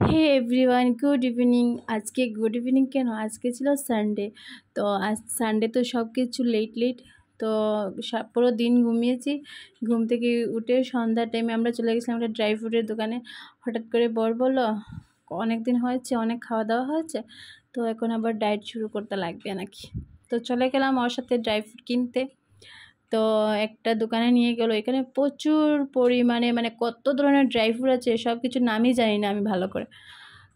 হে everyone, good evening. আজকে good evening কেন, আজকে ছিল সানডে। তো আজ সানডে তো সব কিছু লেট। তো পুরো দিন ঘুমিয়েছি। ঘুম থেকে উঠে সন্ধ্যার টাইমে আমরা চলে গেছিলাম একটা ড্রাই ফ্রুটের দোকানে। হঠাৎ করে বর বললো অনেক দিন হয়েছে, অনেক খাওয়া দাওয়া হয়েছে, তো এখন আবার ডায়েট শুরু করতে লাগবে নাকি। তো চলে গেলাম ওর সাথে ড্রাই ফ্রুট কিনতে। তো একটা দোকানে নিয়ে গেলো, এখানে প্রচুর পরিমাণে মানে কত ধরনের ড্রাই ফ্রুট আছে, সব কিছু নামই জানি না আমি ভালো করে।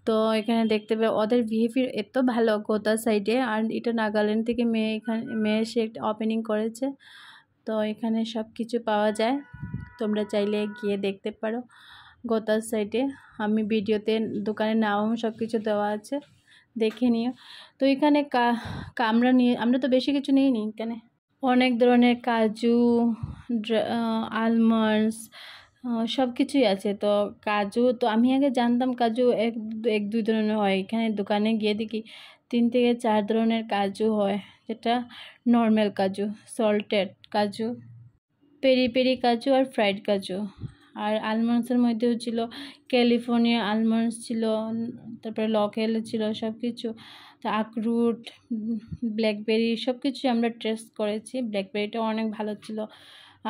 তো এখানে দেখতে পাই ওদের বিহেভিয়ার এত ভালো কোতা সাইডে। আর এটা নাগাল্যান্ড থেকে মেয়ে এসে একটা ওপেনিং করেছে। তো এখানে সব কিছু পাওয়া যায়, তোমরা চাইলে গিয়ে দেখতে পারো গোতার সাইডে। আমি ভিডিওতে দোকানের নাম সব কিছু দেওয়া আছে, দেখে নিও। তো এখানে আমরা তো বেশি কিছু নিইনি, এখানে অনেক ধরনের কাজু, আলমন্ডস, সব কিছুই আছে। তো কাজু তো আমি আগে জানতাম কাজু এক দুই ধরনের হয়, এখানে দোকানে গিয়ে দেখি 3 থেকে 4 ধরনের কাজু হয়। যেটা নর্মাল কাজু, সল্টেড কাজু, পেরি পেরি কাজু আর ফ্রাইড কাজু। আর আলমন্ডসের মধ্যেও ছিল ক্যালিফোর্নিয়া আলমন্ডস ছিল, তারপরে লকেল ছিল, সব কিছু। তো আখরুট, ব্ল্যাকবেরি সব কিছুই আমরা টেস্ট করেছি। ব্ল্যাকবেরিটাও অনেক ভালো ছিল,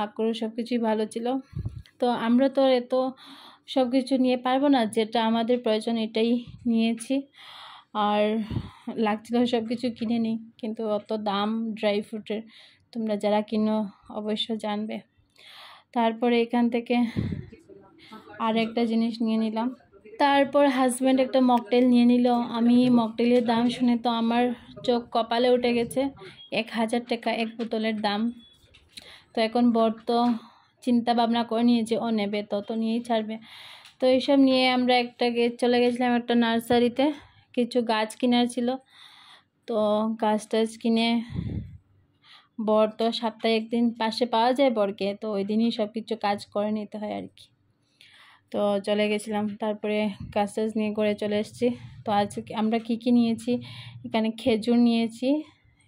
আখরুট সব কিছুই ভালো ছিল। তো আমরা তো এত সব কিছু নিয়ে পারবো না, যেটা আমাদের প্রয়োজন এটাই নিয়েছি। আর লাগছিল সব কিছু কিনে নিই, কিন্তু অত দাম ড্রাই ফ্রুটের, তোমরা যারা কিনো অবশ্য জানবে। তারপরে এখান থেকে আর একটা জিনিস নিয়ে নিলাম। তারপর হাজব্যান্ড একটা মকটেল নিয়ে নিল। আমি মকটেলের দাম শুনে তো আমার চোখ কপালে উঠে গেছে। 1000 টাকা এক বোতলের দাম। তো এখন বর তো চিন্তা ভাবনা করে নিয়েছে ও নেবে তো নিয়েই ছাড়বে। তো এইসব নিয়ে আমরা চলে গেছিলাম একটা নার্সারিতে, কিছু গাছ কেনার ছিল। তো গাছ টাছ কিনে, বর তো সপ্তাহে একদিন পাশে পাওয়া যায় বরকে, তো ওই দিনই সব কিছু কাজ করে নিতে হয় আর কি। তো চলে গেছিলাম, তারপরে কাজ টাজ নিয়ে করে চলে এসেছি। তো আজ আমরা কি নিয়েছি, এখানে খেজুর নিয়েছি।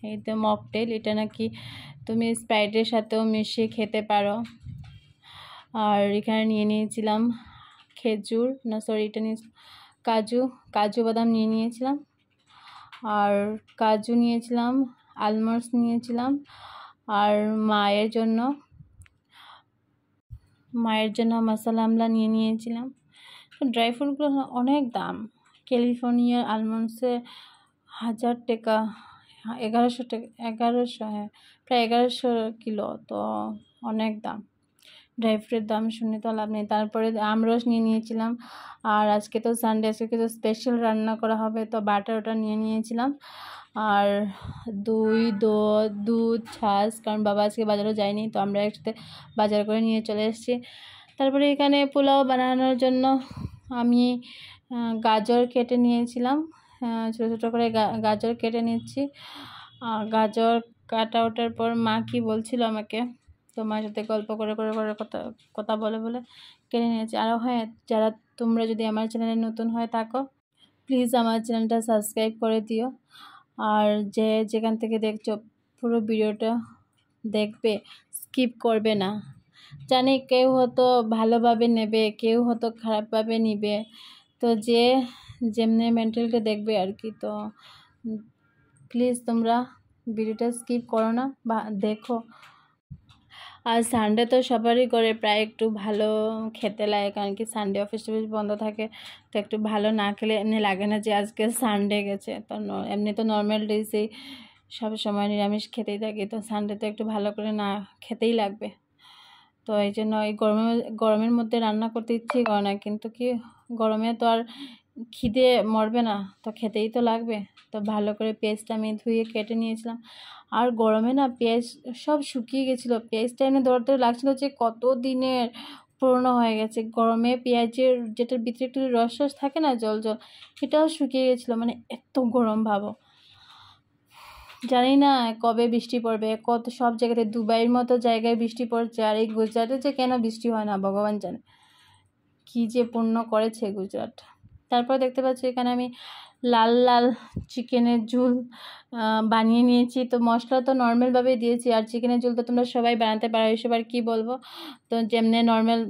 এই তো মকটেল, এটা নাকি তুমি স্প্রাইটের সাথেও মিশিয়ে খেতে পারো। আর এখানে নিয়ে নিয়েছিলাম খেজুর, না সরি এটা নিয়ে কাজু বাদাম নিয়ে নিয়েছিলাম। আর কাজু নিয়েছিলাম, আলমন্ডস নিয়েছিলাম। আর মায়ের জন্য মশলা আমলা নিয়ে নিয়েছিলাম। তো ড্রাই ফ্রুটগুলো অনেক দাম। ক্যালিফোর্নিয়ার আলমন্ডসে 1000 টাকা, 1100 টাকা, 1100, হ্যাঁ প্রায় 1100 কিলো। তো অনেক দাম, ড্রাই ফ্রুটের দাম শুনে তো লাভ নেই। তারপরে আমরস নিয়ে নিয়েছিলাম। আর আজকে তো সানডে, আজকে কিছু স্পেশাল রান্না করা হবে, তো বাটার ওটা নিয়ে নিয়েছিলাম। আর দুধ, ছাঁচ, কারণ বাবা আজকে বাজারও যায়নি, তো আমরা একসাথে বাজার করে নিয়ে চলে এসেছি। তারপরে এখানে পোলাও বানানোর জন্য আমি গাজর কেটে নিয়েছিলাম, ছোটো ছোটো করে গাজর কেটে নিচ্ছি। গাজর কাটা ওঠার পর মা কি বলছিল আমাকে, তো মার সাথে গল্প করে কথা বলে কেটে নিয়েছি। আরও হ্যাঁ, তোমরা যদি আমার চ্যানেলে নতুন হয়ে থাকো, প্লিজ আমার চ্যানেলটা সাবস্ক্রাইব করে দিও। আর যেখান থেকে দেখছো পুরো ভিডিওটা দেখবে, স্কিপ করবে না। জানি কেউ হয়তো ভালোভাবে নেবে, কেউ হয়তো খারাপভাবে নিবে, তো যেমনি মেন্টালটা দেখবে আর কি। তো প্লিজ তোমরা ভিডিওটা স্কিপ করো না বা দেখো। আর সানডে তো সবারই করে প্রায় একটু ভালো খেতে লাগে, কারণ কি সানডে অফিস টফিস বন্ধ থাকে। তো একটু ভালো না খেলে এমনি লাগে না যে আজকে সানডে গেছে। তো এমনি তো নর্মাল ডেজেই সব সময় নিরামিষ খেতেই থাকি, তো সানডে তো একটু ভালো করে না খেতেই লাগবে। তো এই জন্য এই গরমের মধ্যে রান্না করতে ইচ্ছেই করে না, কিন্তু কি গরমে তো আর খিদে মরবে না, তো খেতেই তো লাগবে। তো ভালো করে পেঁয়াজটা আমি ধুয়ে কেটে নিয়েছিলাম। আর গরমে না পেঁয়াজ সব শুকিয়ে গেছিলো, পেঁয়াজটা এমনি ধরতে লাগছিলো যে কত দিনের পুরনো হয়ে গেছে। গরমে পেঁয়াজের যেটার ভিতরে একটু রস থাকে না, জল সেটাও শুকিয়ে গেছিলো, মানে এত গরম ভাবো। জানি না কবে বৃষ্টি পড়বে, সব জায়গাতে দুবাইয়ের মতো জায়গায় বৃষ্টি পড়ছে, আর এই গুজরাটে যে কেন বৃষ্টি হয় না ভগবান জানে, কি যে পুণ্য করেছে গুজরাট। তারপর দেখতে পাচ্ছি এখানে আমি লাল লাল চিকেনের ঝোল বানিয়ে নিয়েছি। তো মশলা তো নর্মালভাবেই দিয়েছি, আর চিকেনের ঝোল তো তোমরা সবাই বানাতে পারো, এসব আর কী বলবো। তো যেমনি নর্মাল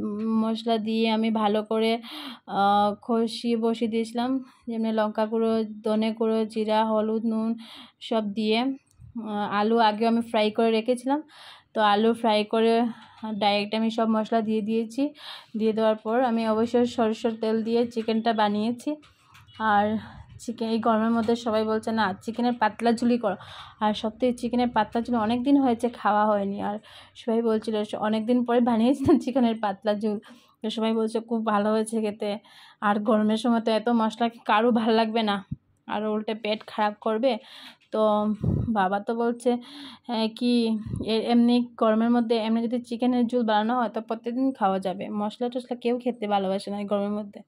মশলা দিয়ে আমি ভালো করে কষিয়ে বসিয়ে দিয়েছিলাম, যেমনি লঙ্কা গুঁড়ো, ধনে গুঁড়ো, জিরা, হলুদ, নুন সব দিয়ে। আলু আগেও আমি ফ্রাই করে রেখেছিলাম, তো আলু ফ্রাই করে ডাইরেক্ট আমি সব মশলা দিয়ে দিয়েছি। দিয়ে দেওয়ার পর আমি অবশ্যই সরষের তেল দিয়ে চিকেনটা বানিয়েছি। আর চিকেন এই গরমের মধ্যে সবাই বলছে না চিকেনের পাতলা ঝুলি করো, আর সত্যি চিকেনের পাতলা ঝুল অনেক দিন হয়েছে খাওয়া হয়নি, আর সবাই বলছিল অনেক দিন পরে বানিয়েছিলাম চিকেনের পাতলা ঝুল, তো সবাই বলছে খুব ভালো হয়েছে খেতে। আর গরমের সময় তো এত মশলা কারো ভালো লাগবে না, আর উল্টে পেট খারাপ করবে। তো বাবা তো বলছে কি এমনি গরমের মধ্যে এমনি যদি চিকেনের ঝোল বানানো হয় তো প্রত্যেকদিন খাওয়া যাবে, মশলা টশলা কেউ খেতে ভালোবাসে না এই গরমের মধ্যে।